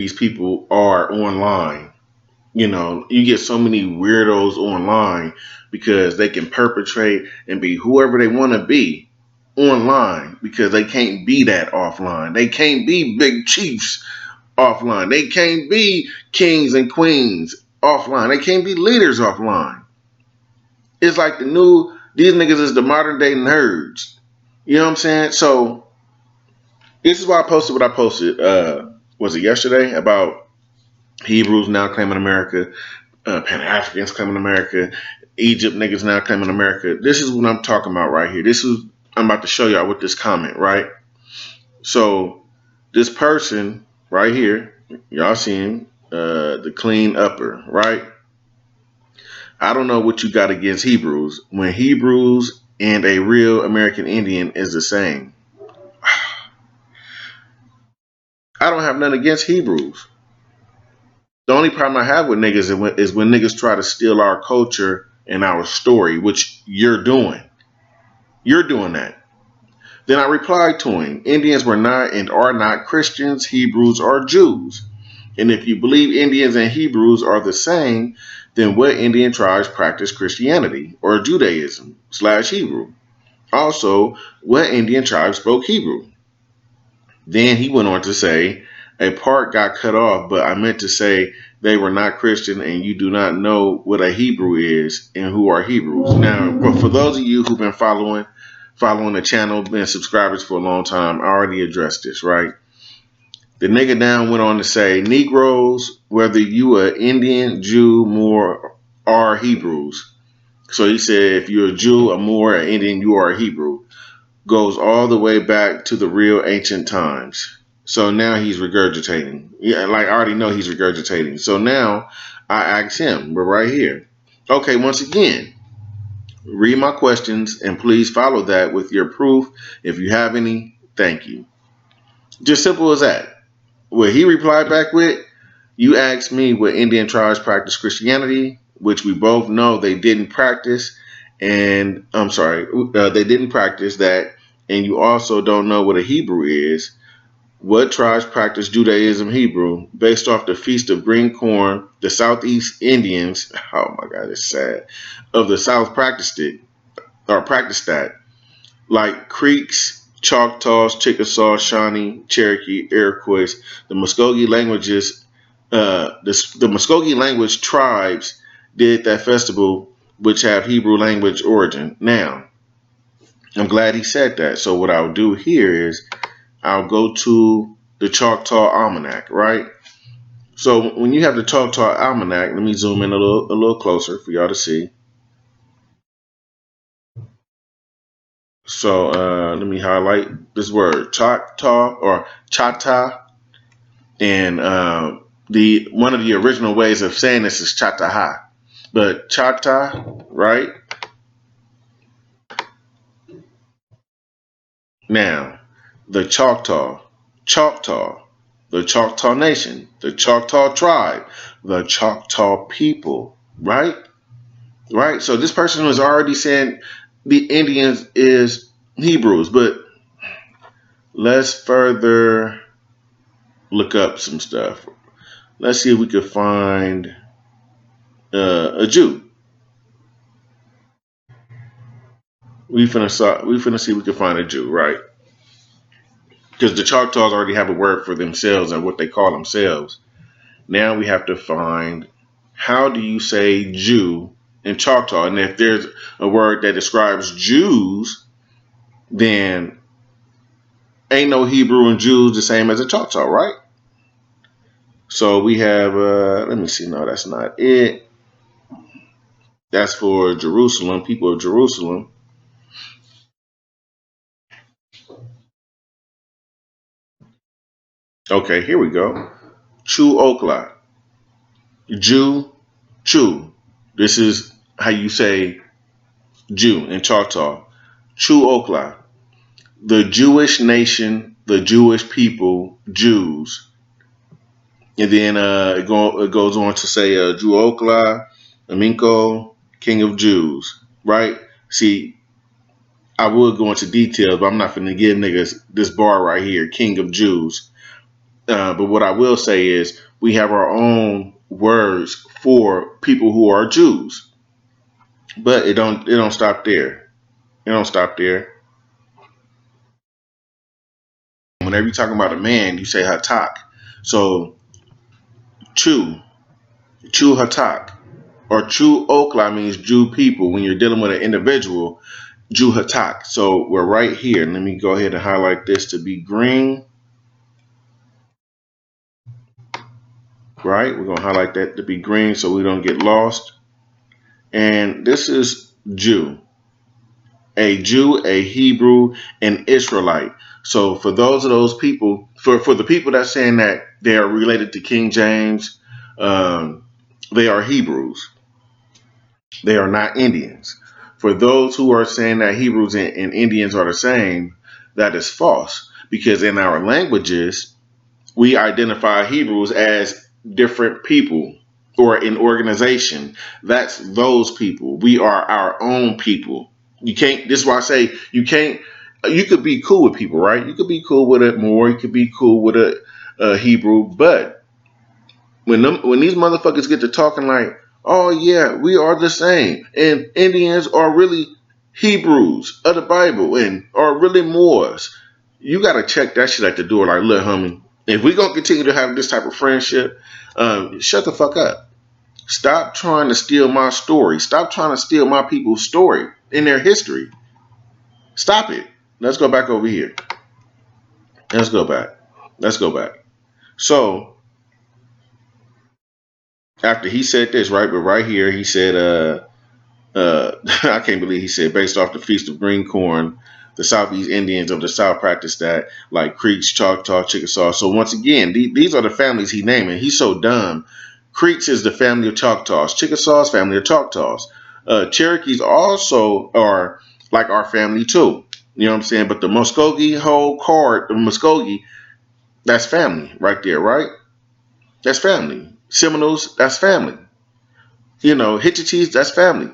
these people are online. You know, you get so many weirdos online because they can perpetrate and be whoever they want to be online because they can't be that offline. They can't be big chiefs offline. They can't be kings and queens offline. They can't be leaders offline. It's like these niggas is the modern day nerds. You know what I'm saying? So this is why I posted what I posted. Was it yesterday about Hebrews now claiming America, Pan Africans claiming America, Egypt niggas now claiming America. This is what I'm talking about right here. I'm about to show y'all with this comment, right? So this person right here, y'all see him, the clean upper, right? I don't know what you got against Hebrews when Hebrews and a real American Indian is the same. I don't have nothing against Hebrews. The only problem I have with niggas is when niggas try to steal our culture and our story, which you're doing. You're doing that. Then I replied to him, Indians were not and are not Christians, Hebrews, or Jews. And if you believe Indians and Hebrews are the same, then what Indian tribes practice Christianity or Judaism / Hebrew? Also, what Indian tribe spoke Hebrew? Then he went on to say, a part got cut off, but I meant to say they were not Christian and you do not know what a Hebrew is and who are Hebrews. Now, but for those of you who've been following the channel, been subscribers for a long time, I already addressed this, right? The nigga down went on to say, Negroes, whether you are Indian, Jew, Moor, are Hebrews. So he said, if you're a Jew, a Moor, an Indian, you are a Hebrew. Goes all the way back to the real ancient times. So now he's regurgitating. Yeah, like I already know he's regurgitating. So now I asked him, we're right here. Okay, once again, read my questions and please follow that with your proof. If you have any, thank you. Just simple as that. What he replied back with, you asked me what Indian tribes practice Christianity, which we both know they didn't practice. And I'm sorry, they didn't practice that. And you also don't know what a Hebrew is. What tribes practice Judaism Hebrew based off the Feast of Green Corn? The Southeast Indians, oh my God, it's sad, of the South practiced it or practiced that. Like Creeks, Choctaws, Chickasaw, Shawnee, Cherokee, Iroquois, the Muskogee languages, the Muskogee language tribes did that festival, which have Hebrew language origin. Now, I'm glad he said that. So what I'll do here is I'll go to the Choctaw Almanac, right? So when you have the Choctaw Almanac, let me zoom in a little closer for y'all to see. So let me highlight this word Choctaw or Chata, and the one of the original ways of saying this is Chataha, but Chata, right? Now, the Choctaw, the Choctaw Nation, the Choctaw tribe, the Choctaw people, right? Right? So this person was already saying the Indians is Hebrews, but let's further look up some stuff. Let's see if we could find a Jew. We finna see if we can find a Jew, right? Because the Choctaws already have a word for themselves and what they call themselves. Now we have to find how do you say Jew in Choctaw, and if there's a word that describes Jews, then ain't no Hebrew and Jews the same as a Choctaw, right? So we have, let me see, no, that's not it. That's for Jerusalem, people of Jerusalem. Okay, here we go. Chu Okla. Jew, Chu. This is how you say Jew in Choctaw. Chu Okla. The Jewish nation, the Jewish people, Jews. And then it goes on to say Jew Okla, Aminko, King of Jews. Right? See, I would go into details, but I'm not going to give niggas this bar right here, King of Jews. But what I will say is we have our own words for people who are Jews. But it don't stop there. It don't stop there. Whenever you're talking about a man, you say hatak. So chu, chu hatak, or chu okla means Jew people. When you're dealing with an individual, Jew hatak. So we're right here. Let me go ahead and highlight this to be green. Right, we're gonna highlight that to be green so we don't get lost. And this is Jew. A Jew, a Hebrew, an Israelite. So for those people, for the people that's saying that they are related to King James, um, they are Hebrews. They are not Indians. For those who are saying that Hebrews and Indians are the same, that is false. Because in our languages, we identify Hebrews as different people or an organization. That's those people. We are our own people. You can't, this is why I say you can't, you could be cool with people, right? You could be cool with a Moor, you could be cool with a Hebrew, but when these motherfuckers get to talking like, oh yeah, we are the same, and Indians are really Hebrews of the Bible and are really Moors, you gotta check that shit at the door. Like, look, homie, if we gonna continue to have this type of friendship, shut the fuck up. Stop trying to steal my story. Stop trying to steal my people's story in their history. Stop it. Let's go back over here. Let's go back. Let's go back. So after he said this, right, but right here he said, I can't believe he said, based off the Feast of Green Corn, the Southeast Indians of the South practice that, like Creeks, Choctaw, Chickasaw. So once again, these are the families he naming. He's so dumb. Creeks is the family of Choctaws. Chickasaws, family of Choctaws. Cherokees also are like our family too. You know what I'm saying? But the Muskogee whole card, the Muskogee, that's family right there, right? That's family. Seminoles, that's family. You know, Hittites, that's family.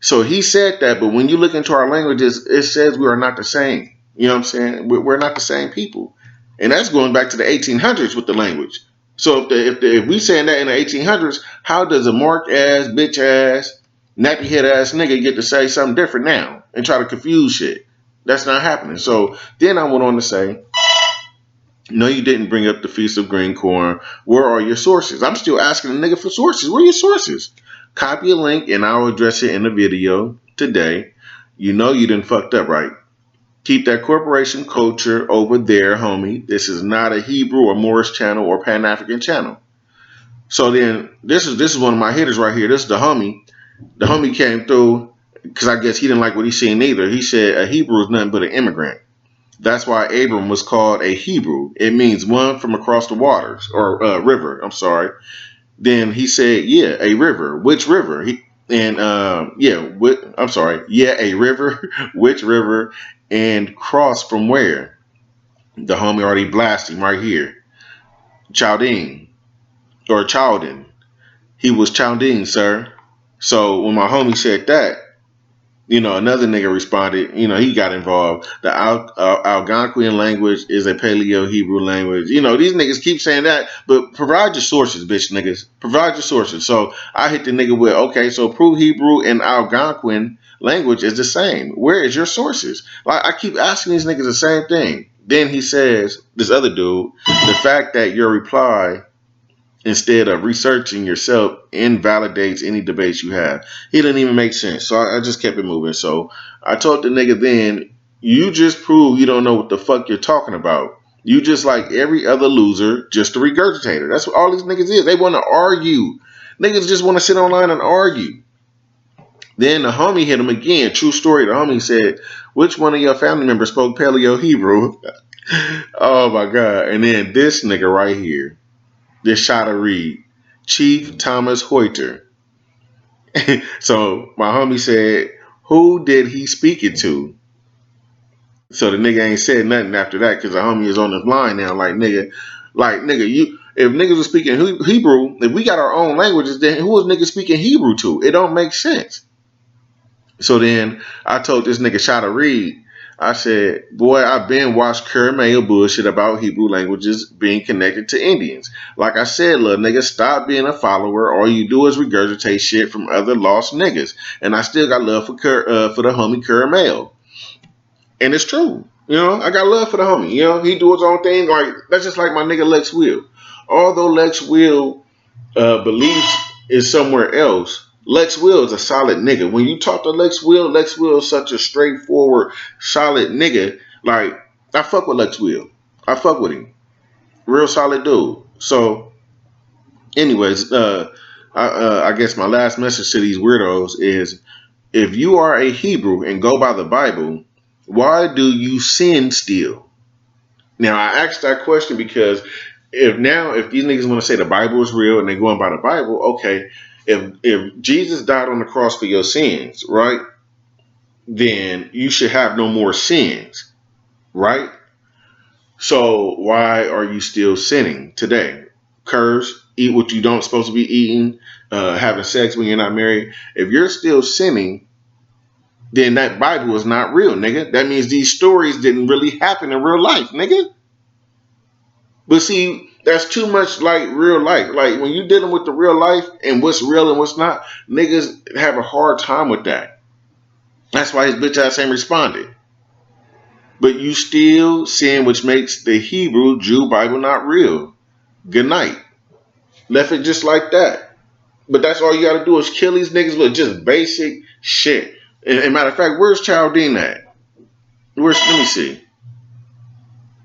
So he said that, but when you look into our languages, it says we are not the same. You know what I'm saying? We're not the same people, and that's going back to the 1800s with the language. So if we saying that in the 1800s, how does a mark ass, bitch ass, nappy head ass nigga get to say something different now and try to confuse shit? That's not happening. So then I went on to say, no, you didn't bring up the Feast of Green Corn. Where are your sources? I'm still asking the nigga for sources. Where are your sources? Copy a link and I'll address it in the video today. You know you done fucked up, right? Keep that corporation culture over there, homie. This is not a Hebrew or Moorish channel or Pan-African channel. So then this is one of my hitters right here. This is the homie. The homie came through because I guess he didn't like what he seen either. He said a Hebrew is nothing but an immigrant. That's why Abram was called a Hebrew. It means one from across the waters or river. I'm sorry. Then he said, yeah, a river. Which river? I'm sorry. Yeah, a river. Which river? And cross from where? The homie already blasted him right here. Chaldean or Chaldean. He was Chaldean, sir. So when my homie said that, another nigga responded, he got involved. The Algonquian language is a Paleo Hebrew language. These niggas keep saying that, but provide your sources, bitch niggas. Provide your sources. So I hit the nigga with, okay, so prove Hebrew and Algonquin language is the same. Where is your sources? Like, I keep asking these niggas the same thing. Then he says, this other dude, the fact that your reply instead of researching yourself invalidates any debates you have. He didn't even make sense. So I just kept it moving. So I told the nigga then, you just prove you don't know what the fuck you're talking about. You just like every other loser, just a regurgitator. That's what all these niggas is. They want to argue. Niggas just want to sit online and argue. Then the homie hit him again. True story. The homie said, which one of your family members spoke Paleo Hebrew? Oh my God. And then this nigga right here. This shot of read, Chief Thomas Hoyter. So my homie said, who did he speak it to? So the nigga ain't said nothing after that because the homie is on the line now. Like nigga, you if niggas was speaking Hebrew, if we got our own languages, then who was nigga speaking Hebrew to? It don't make sense. So then I told this nigga shot a read. I said, boy, I've been watched Curry Mayo bullshit about Hebrew languages being connected to Indians. Like I said, little nigga, stop being a follower. All you do is regurgitate shit from other lost niggas. And I still got love for the homie Curry Mayo. And it's true. You know, I got love for the homie. You know, he do his own thing. Like, that's just like my nigga Lex Will. Although Lex Will beliefs is somewhere else, Lex Will is a solid nigga. When you talk to Lex Will is such a straightforward, solid nigga. Like, I fuck with Lex Will. I fuck with him. Real solid dude. So, anyways, I guess my last message to these weirdos is, if you are a Hebrew and go by the Bible, why do you sin still? Now, I asked that question because if these niggas want to say the Bible is real and they're going by the Bible, okay, if Jesus died on the cross for your sins, right, then you should have no more sins, right? So why are you still sinning today? Curse, eat what you don't supposed to be eating, having sex when you're not married. If you're still sinning, then that Bible is not real, nigga. That means these stories didn't really happen in real life, nigga. But see, that's too much like real life. Like when you're dealing with the real life and what's real and what's not, niggas have a hard time with that. That's why his bitch ass ain't responded. But you still sin, which makes the Hebrew Jew Bible not real. Good night. Left it just like that. But that's all you gotta do is kill these niggas with just basic shit. And matter of fact, where's Chaldean at? Let me see.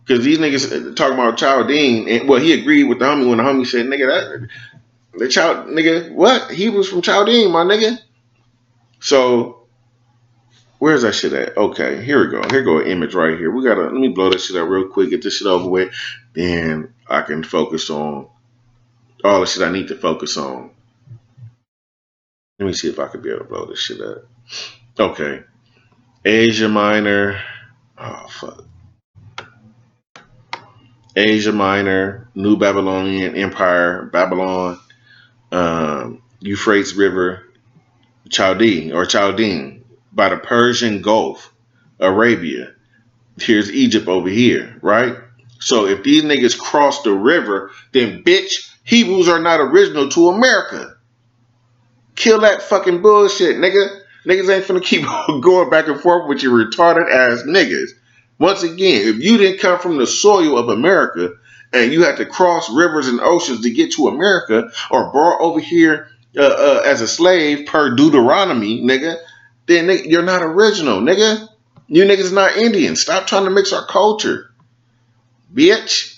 Because these niggas talking about Chaldean, and well, he agreed with the homie when the homie said, nigga, the child, nigga, what? He was from Chaldean, my nigga. So where's that shit at? Okay, here we go. Here go an image right here. Let me blow this shit up real quick, get this shit over with. Then I can focus on all the shit I need to focus on. Let me see if I can be able to blow this shit up. Okay. Asia Minor. Oh, fuck. Asia Minor, New Babylonian Empire, Babylon, Euphrates River, Chaldean, by the Persian Gulf, Arabia. Here's Egypt over here, right? So if these niggas cross the river, then bitch, Hebrews are not original to America. Kill that fucking bullshit, nigga. Niggas ain't finna keep going back and forth with your retarded ass niggas. Once again, if you didn't come from the soil of America and you had to cross rivers and oceans to get to America or brought over here as a slave per Deuteronomy, nigga, then you're not original, nigga. You niggas not Indian. Stop trying to mix our culture, bitch.